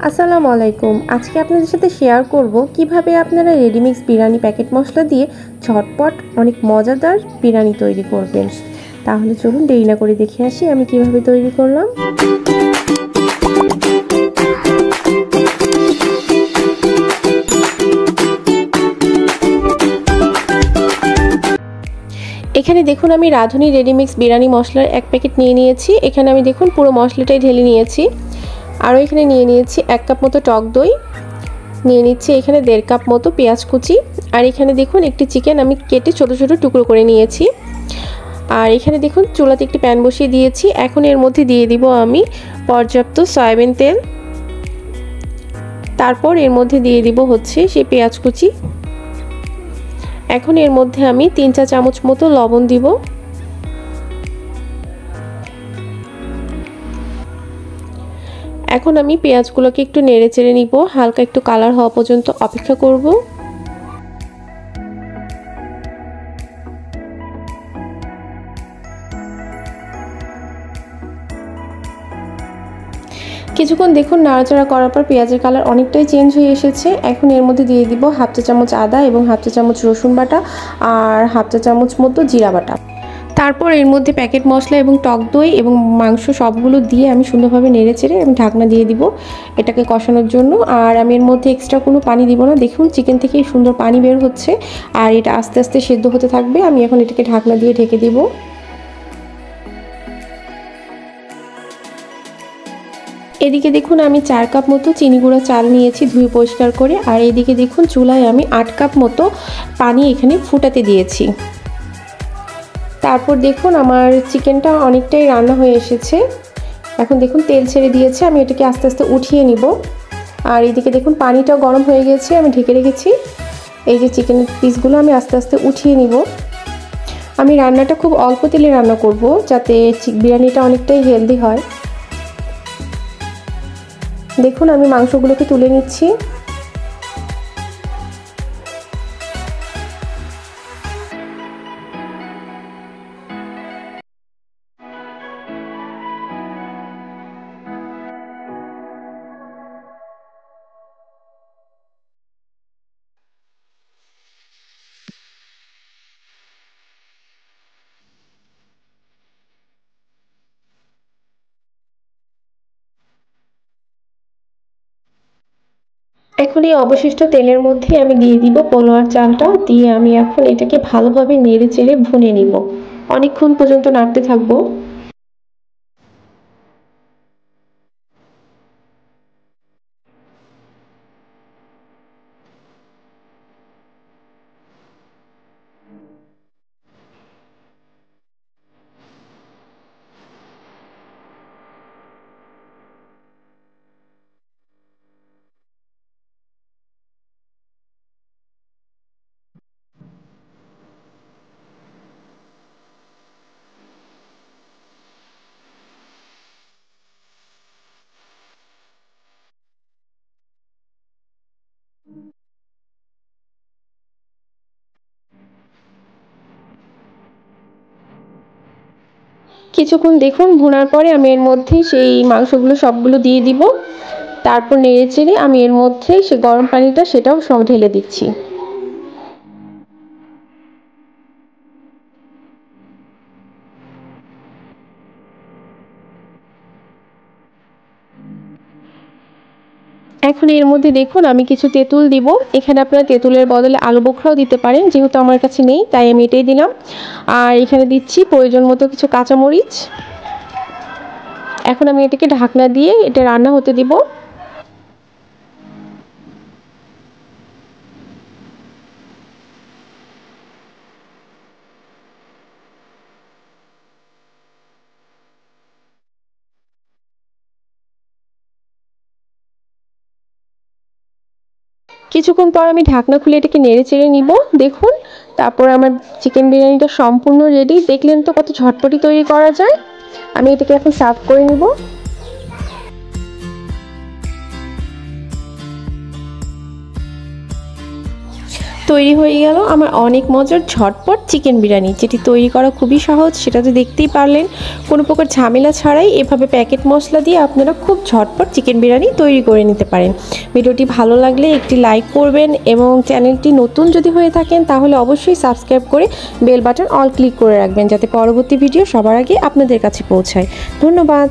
আসসালামু আলাইকুম। আজকে আপনাদের সাথে শেয়ার করব কিভাবে আপনারা রেডিমিক্স বিরিয়ানি প্যাকেট মশলা দিয়ে ঝটপট অনেক মজাদার বিরিয়ানি তৈরি করবেন। তাহলে চলুন দেরি না করে দেখে আসি আমি কিভাবে তৈরি করলাম। এখানে দেখুন আমি রাঁধুনি রেডিমিক্স বিরিয়ানি মশলার এক প্যাকেট নিয়ে নিয়েছি। এখানে আমি দেখুন পুরো মশলাটাই ঢেলে নিয়েছি। আরও এখানে নিয়ে নিয়েছি 1 কাপ মতো টক দই, নিয়ে নিচ্ছি এখানে 1.5 কাপ মতো পেঁয়াজ কুচি, আর এখানে দেখুন একটি চিকেন আমি কেটে ছোট ছোট টুকরো করে নিয়েছি। আর এখানে দেখুন চুলাতে একটি প্যান বসিয়ে দিয়েছি। এখন এর মধ্যে দিয়ে দিব আমি পর্যাপ্ত সয়াবিন তেল। তারপর এর মধ্যে দিয়ে দিব হচ্ছে সেই পেঁয়াজ কুচি। এখন এর মধ্যে আমি 3 চা চামচ মতো লবণ দিব। এখন আমি পেঁয়াজগুলোকে একটু নেড়ে চেড়ে নিব, হালকা একটু কালার হওয়া পর্যন্ত অপেক্ষা করব। কিছুক্ষণ দেখুন নাড়াচাড়া করার পর পেঁয়াজের কালার অনেকটাই চেঞ্জ হয়ে এসেছে। এখন এর মধ্যে দিয়ে দিব 1/2 চা চামচ আদা এবং 1/2 চা চামচ রসুন বাটা আর 1/2 চা চামচ মতো জিরা বাটা। তারপর এর মধ্যে প্যাকেট মশলা এবং টক দই এবং মাংস সবগুলো দিয়ে আমি সুন্দরভাবে নেড়ে চেড়ে আমি ঢাকনা দিয়ে দিব এটাকে কষানোর জন্য। আর আমি এর মধ্যে এক্সট্রা কোনো পানি দিব না। দেখুন চিকেন থেকে সুন্দর পানি বের হচ্ছে আর এটা আস্তে আস্তে সেদ্ধ হতে থাকবে। আমি এখন এটাকে ঢাকনা দিয়ে ঢেকে দিব। এদিকে দেখুন আমি 4 কাপ মতো চিনি গুঁড়া চাল নিয়েছি ধুয়ে পরিষ্কার করে। আর এদিকে দেখুন চুলায় আমি 8 কাপ মতো পানি এখানে ফুটাতে দিয়েছি। তারপর দেখুন আমার চিকেনটা অনেকটাই রান্না হয়ে এসেছে। এখন দেখুন তেল ছেড়ে দিয়েছে, আমি এটাকে আস্তে আস্তে উঠিয়ে নিব। আর এদিকে দেখুন পানিটাও গরম হয়ে গেছে, আমি ঢেকে রেখেছি। এই যে চিকেনের পিসগুলো আমি আস্তে আস্তে উঠিয়ে নিব। আমি রান্নাটা খুব অল্প তেলে রান্না করব যাতে বিরিয়ানিটা অনেকটাই হেলদি হয়। দেখুন আমি মাংসগুলোকে তুলে নিচ্ছি। এখন এই অবশিষ্ট তেলের মধ্যে আমি দিয়ে দিব পোলাওর চালটা, দিয়ে আমি এখন এটাকে ভালোভাবে নেড়ে চেড়ে ভুনে নিব। অনেকক্ষণ পর্যন্ত নাড়তে থাকবো। কিছুক্ষণ দেখুন ভুনার পরে আমি এর মধ্যে সেই মাংসগুলো সবগুলো দিয়ে দিব। তারপর নেড়ে চেড়ে আমি এর মধ্যে সে গরম পানিটা সেটাও সব ঢেলে দিচ্ছি। এখন এর মধ্যে দেখুন আমি কিছু তেঁতুল দিব। এখানে আপনারা তেঁতুলের বদলে আলু বোখরাও দিতে পারেন, যেহেতু আমার কাছে নেই তাই আমি এটাই দিলাম। আর এখানে দিচ্ছি প্রয়োজন মতো কিছু কাঁচামরিচ। এখন আমি এটাকে ঢাকনা দিয়ে এটা রান্না হতে দিব। কিছুক্ষণ পর আমি ঢাকনা খুলে এটাকে নেড়ে চেড়ে নিব। দেখুন তারপর আমার চিকেন বিরিয়ানিটা সম্পূর্ণ রেডি। দেখলেন তো কত ঝটপটি তৈরি করা যায়। আমি এটাকে এখন সার্ভ করে নিব। তৈরি হয়ে গেল আমার অনেক মজার ঝটপট চিকেন বিরিয়ানি, যেটি তৈরি করা খুবই সহজ। সেটা তো দেখতেই পারলেন, কোনো প্রকার ঝামেলা ছাড়াই এভাবে প্যাকেট মশলা দিয়ে আপনারা খুব ঝটপট চিকেন বিরিয়ানি তৈরি করে নিতে পারেন। ভিডিওটি ভালো লাগলে একটি লাইক করবেন এবং চ্যানেলটি নতুন যদি হয়ে থাকেন তাহলে অবশ্যই সাবস্ক্রাইব করে বেল বাটন অল ক্লিক করে রাখবেন, যাতে পরবর্তী ভিডিও সবার আগে আপনাদের কাছে পৌঁছায়। ধন্যবাদ।